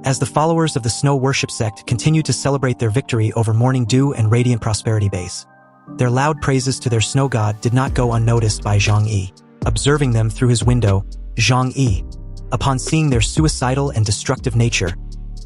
As the followers of the Snow Worship Sect continued to celebrate their victory over Morning Dew and Radiant Prosperity Base, their loud praises to their snow god did not go unnoticed by Zhang Yi. Observing them through his window, Zhang Yi, upon seeing their suicidal and destructive nature,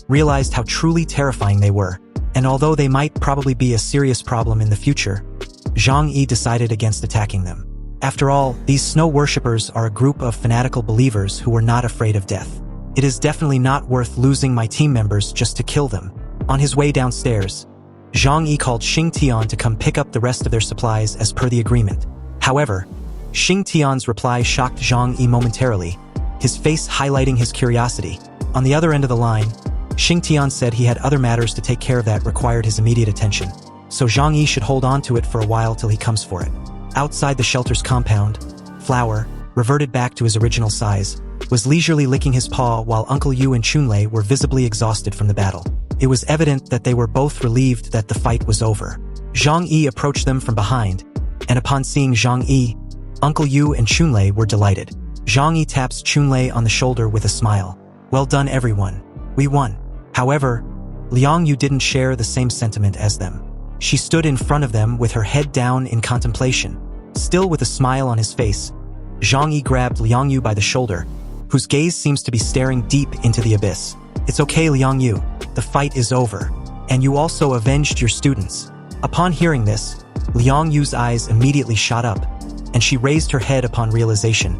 realized how truly terrifying they were, and although they might probably be a serious problem in the future, Zhang Yi decided against attacking them. After all, these snow worshippers are a group of fanatical believers who were not afraid of death. It is definitely not worth losing my team members just to kill them. On his way downstairs, Zhang Yi called Xing Tian to come pick up the rest of their supplies as per the agreement. However, Xing Tian's reply shocked Zhang Yi momentarily, his face highlighting his curiosity. On the other end of the line, Xing Tian said he had other matters to take care of that required his immediate attention, so Zhang Yi should hold on to it for a while till he comes for it. Outside the shelter's compound, Flower, reverted back to his original size, was leisurely licking his paw while Uncle Yu and Chunlei were visibly exhausted from the battle. It was evident that they were both relieved that the fight was over. Zhang Yi approached them from behind, and upon seeing Zhang Yi, Uncle Yu and Chunlei were delighted. Zhang Yi taps Chunlei on the shoulder with a smile. "Well done, everyone. We won." However, Liang Yu didn't share the same sentiment as them. She stood in front of them with her head down in contemplation. Still with a smile on his face, Zhang Yi grabbed Liang Yu by the shoulder, whose gaze seems to be staring deep into the abyss. "It's okay, Liang Yu. The fight is over. And you also avenged your students." Upon hearing this, Liang Yu's eyes immediately shot up, and she raised her head upon realization.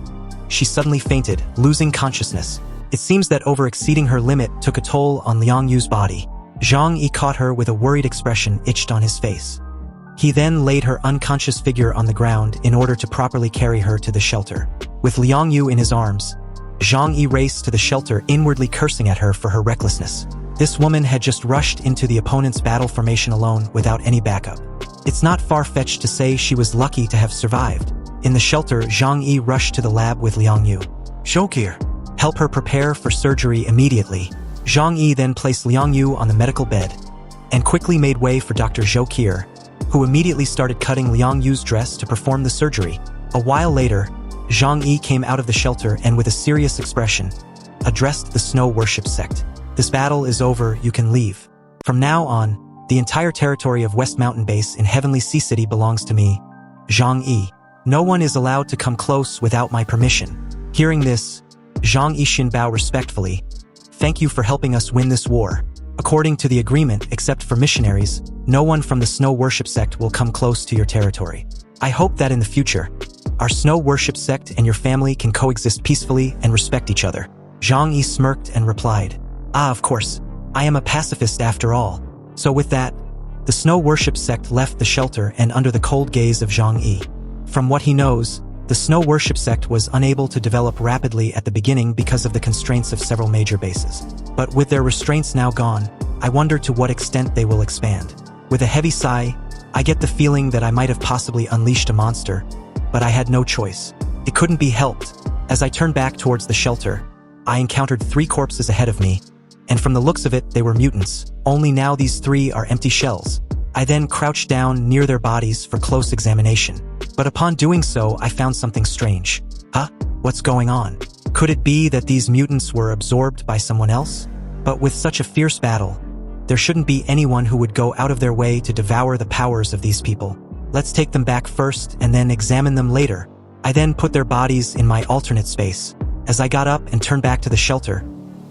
She suddenly fainted, losing consciousness. It seems that over-exceeding her limit took a toll on Liang Yu's body. Zhang Yi caught her with a worried expression itched on his face. He then laid her unconscious figure on the ground in order to properly carry her to the shelter. With Liang Yu in his arms, Zhang Yi raced to the shelter, inwardly cursing at her for her recklessness. This woman had just rushed into the opponent's battle formation alone without any backup. It's not far-fetched to say she was lucky to have survived. In the shelter, Zhang Yi rushed to the lab with Liang Yu. "Shokir, help her prepare for surgery immediately." Zhang Yi then placed Liang Yu on the medical bed and quickly made way for Dr. Zhou Qir, who immediately started cutting Liang Yu's dress to perform the surgery. A while later, Zhang Yi came out of the shelter and with a serious expression, addressed the Snow Worship Sect. "This battle is over, you can leave. From now on, the entire territory of West Mountain Base in Heavenly Sea City belongs to me, Zhang Yi. No one is allowed to come close without my permission." Hearing this, Zhang Yi bowed respectfully. "Thank you for helping us win this war. According to the agreement, except for missionaries, no one from the Snow Worship Sect will come close to your territory. I hope that in the future, our Snow Worship Sect and your family can coexist peacefully and respect each other." Zhang Yi smirked and replied, Of course. I am a pacifist after all." So with that, the Snow Worship Sect left the shelter and under the cold gaze of Zhang Yi. From what he knows, the Snow Worship Sect was unable to develop rapidly at the beginning because of the constraints of several major bases. But with their restraints now gone, I wonder to what extent they will expand. With a heavy sigh, I get the feeling that I might have possibly unleashed a monster, but I had no choice. It couldn't be helped. As I turned back towards the shelter, I encountered 3 corpses ahead of me, and from the looks of it, they were mutants. Only now these 3 are empty shells. I then crouched down near their bodies for close examination. But upon doing so, I found something strange. Huh? What's going on? Could it be that these mutants were absorbed by someone else? But with such a fierce battle, there shouldn't be anyone who would go out of their way to devour the powers of these people. Let's take them back first and then examine them later. I then put their bodies in my alternate space. As I got up and turned back to the shelter,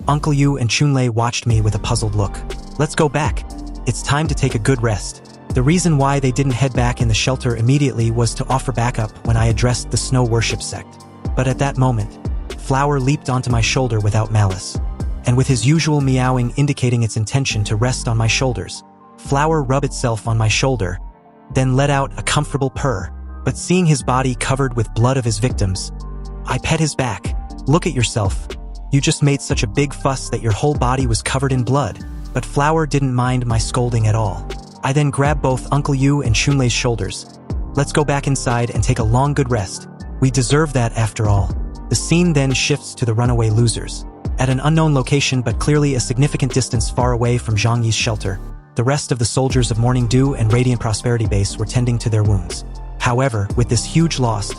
Uncle Yu and Chunlei watched me with a puzzled look. "Let's go back. It's time to take a good rest." The reason why they didn't head back in the shelter immediately was to offer backup when I addressed the Snow Worship Sect. But at that moment, Flower leaped onto my shoulder without malice, and with his usual meowing indicating its intention to rest on my shoulders, Flower rubbed itself on my shoulder, then let out a comfortable purr. But seeing his body covered with blood of his victims, I pet his back. "Look at yourself. You just made such a big fuss that your whole body was covered in blood." But Flower didn't mind my scolding at all. I then grabbed both Uncle Yu and Chunlei's shoulders. "Let's go back inside and take a long good rest. We deserve that after all." The scene then shifts to the runaway losers. At an unknown location but clearly a significant distance far away from Zhang Yi's shelter, the rest of the soldiers of Morning Dew and Radiant Prosperity Base were tending to their wounds. However, with this huge loss,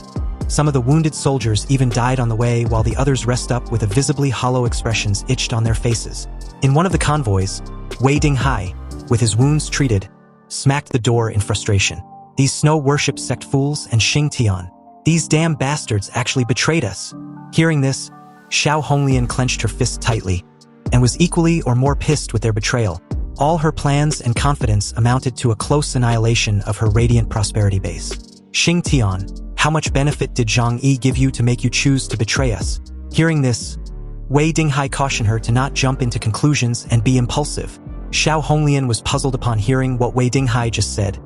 Some of the wounded soldiers even died on the way while the others rest up with a visibly hollow expressions itched on their faces. In one of the convoys, Wei Dinghai, with his wounds treated, smacked the door in frustration. These snow worship sect fools and Xing Tian. These damn bastards actually betrayed us. Hearing this, Xiao Honglian clenched her fists tightly and was equally or more pissed with their betrayal. All her plans and confidence amounted to a close annihilation of her radiant prosperity base. Xing Tian, how much benefit did Zhang Yi give you to make you choose to betray us? Hearing this, Wei Dinghai cautioned her to not jump into conclusions and be impulsive. Xiao Honglian was puzzled upon hearing what Wei Dinghai just said,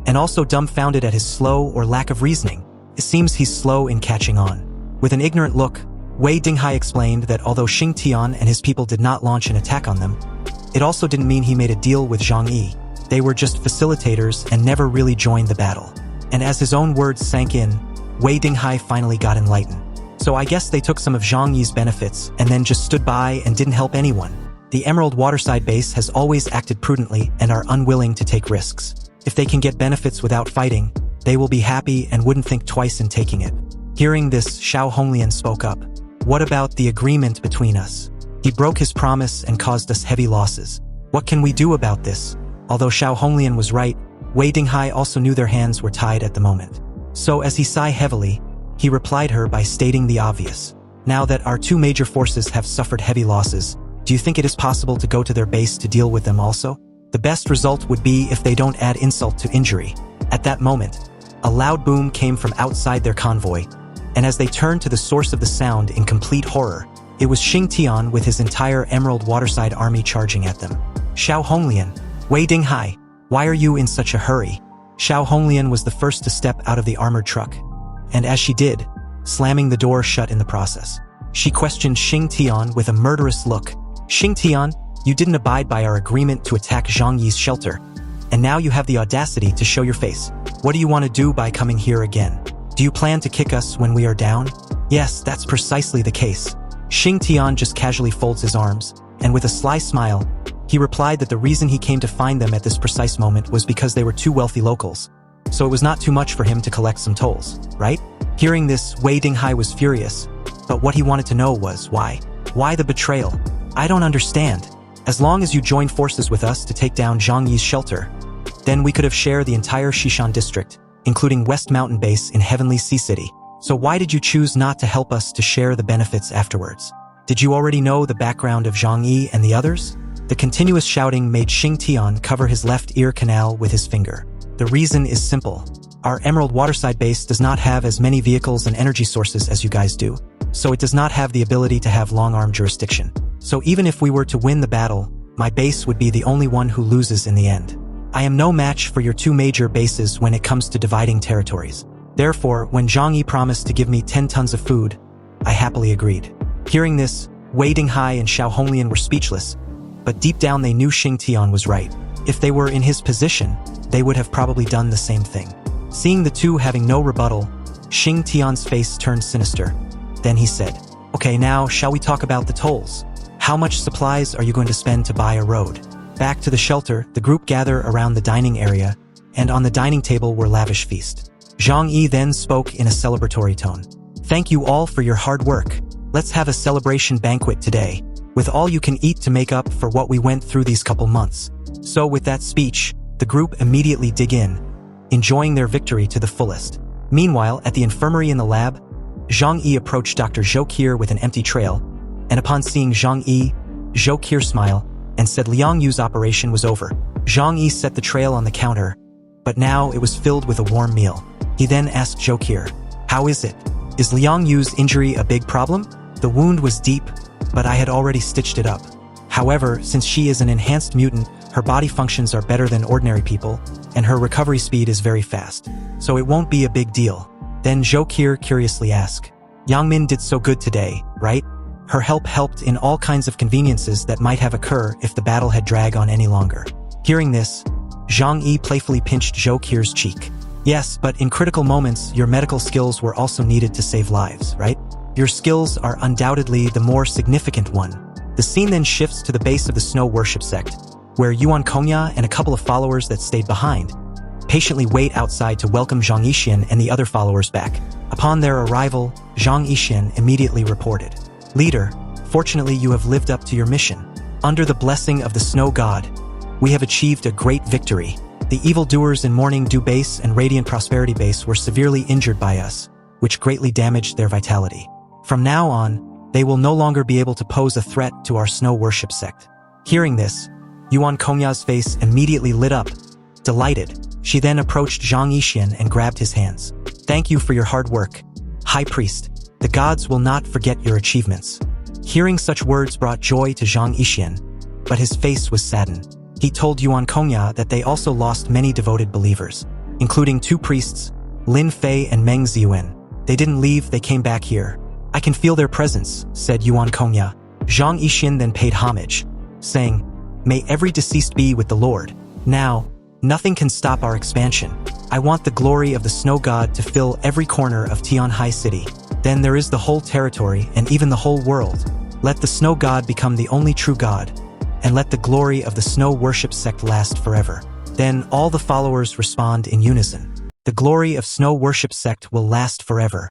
and also dumbfounded at his slow or lack of reasoning. It seems he's slow in catching on. With an ignorant look, Wei Dinghai explained that although Xing Tian and his people did not launch an attack on them, it also didn't mean he made a deal with Zhang Yi. They were just facilitators and never really joined the battle. And as his own words sank in, Wei Dinghai finally got enlightened. So I guess they took some of Zhang Yi's benefits and then just stood by and didn't help anyone. The Emerald Waterside base has always acted prudently and are unwilling to take risks. If they can get benefits without fighting, they will be happy and wouldn't think twice in taking it. Hearing this, Xiao Honglian spoke up. What about the agreement between us? He broke his promise and caused us heavy losses. What can we do about this? Although Xiao Honglian was right, Wei Dinghai also knew their hands were tied at the moment. So as he sighed heavily, he replied her by stating the obvious. Now that our two major forces have suffered heavy losses, do you think it is possible to go to their base to deal with them also? The best result would be if they don't add insult to injury. At that moment, a loud boom came from outside their convoy, and as they turned to the source of the sound in complete horror, it was Xing Tian with his entire Emerald Waterside army charging at them. Xiao Honglian, Wei Dinghai, why are you in such a hurry? Xiao Honglian was the first to step out of the armored truck, and as she did, slamming the door shut in the process, she questioned Xing Tian with a murderous look. Xing Tian, you didn't abide by our agreement to attack Zhang Yi's shelter, and now you have the audacity to show your face. What do you want to do by coming here again? Do you plan to kick us when we are down? Yes, that's precisely the case. Xing Tian just casually folds his arms, and with a sly smile, he replied that the reason he came to find them at this precise moment was because they were two wealthy locals. So it was not too much for him to collect some tolls, right? Hearing this, Wei Dinghai was furious, but what he wanted to know was why? Why the betrayal? I don't understand. As long as you join forces with us to take down Zhang Yi's shelter, then we could have shared the entire Xishan district, including West Mountain Base in Heavenly Sea City. So why did you choose not to help us to share the benefits afterwards? Did you already know the background of Zhang Yi and the others? The continuous shouting made Xing Tian cover his left ear canal with his finger. The reason is simple. Our Emerald Waterside base does not have as many vehicles and energy sources as you guys do, so it does not have the ability to have long-arm jurisdiction. So even if we were to win the battle, my base would be the only one who loses in the end. I am no match for your two major bases when it comes to dividing territories. Therefore, when Zhang Yi promised to give me 10 tons of food, I happily agreed. Hearing this, Wei Dinghai and Xiao Honglian were speechless, but deep down they knew Xing Tian was right. If they were in his position, they would have probably done the same thing. Seeing the two having no rebuttal, Xing Tian's face turned sinister. Then he said, "Okay, now shall we talk about the tolls? How much supplies are you going to spend to buy a road?" Back to the shelter, the group gathered around the dining area, and on the dining table were lavish feast. Zhang Yi then spoke in a celebratory tone. "Thank you all for your hard work. Let's have a celebration banquet today, with all you can eat to make up for what we went through these couple months." So with that speech, the group immediately dig in, enjoying their victory to the fullest. Meanwhile, at the infirmary in the lab, Zhang Yi approached Dr. Zhou Qier with an empty trail, and upon seeing Zhang Yi, Zhou Qier smiled and said Liang Yu's operation was over. Zhang Yi set the trail on the counter, but now it was filled with a warm meal. He then asked Zhou Qier, "How is it? Is Liang Yu's injury a big problem?" The wound was deep, but I had already stitched it up. However, since she is an enhanced mutant, her body functions are better than ordinary people, and her recovery speed is very fast, so it won't be a big deal. Then Zhou Qier curiously asked, "Yangmin did so good today, right? Her help helped in all kinds of conveniences that might have occurred if the battle had dragged on any longer." Hearing this, Zhang Yi playfully pinched Zhou Qier's cheek. "Yes, but in critical moments, your medical skills were also needed to save lives, right? Your skills are undoubtedly the more significant one." The scene then shifts to the base of the Snow Worship Sect, where Yuan Kongya and a couple of followers that stayed behind patiently wait outside to welcome Zhang Yi and the other followers back. Upon their arrival, Zhang Yi immediately reported, "Leader, fortunately you have lived up to your mission. Under the blessing of the Snow God, we have achieved a great victory. The evildoers in Morning Dew Base and Radiant Prosperity Base were severely injured by us, which greatly damaged their vitality. From now on, they will no longer be able to pose a threat to our snow worship sect." Hearing this, Yuan Kongya's face immediately lit up. Delighted, she then approached Zhang Yi and grabbed his hands. "Thank you for your hard work, High Priest. The gods will not forget your achievements." Hearing such words brought joy to Zhang Yi, but his face was saddened. He told Yuan Kongya that they also lost many devoted believers, including 2 priests, Lin Fei and Meng Ziyuan. "They didn't leave, they came back here. I can feel their presence," said Yuan Kongya. Zhang Yi then paid homage, saying, "May every deceased be with the Lord. Now, nothing can stop our expansion. I want the glory of the Snow God to fill every corner of Tianhai City. Then there is the whole territory and even the whole world. Let the Snow God become the only true God, and let the glory of the Snow Worship Sect last forever." Then all the followers respond in unison. "The glory of Snow Worship Sect will last forever."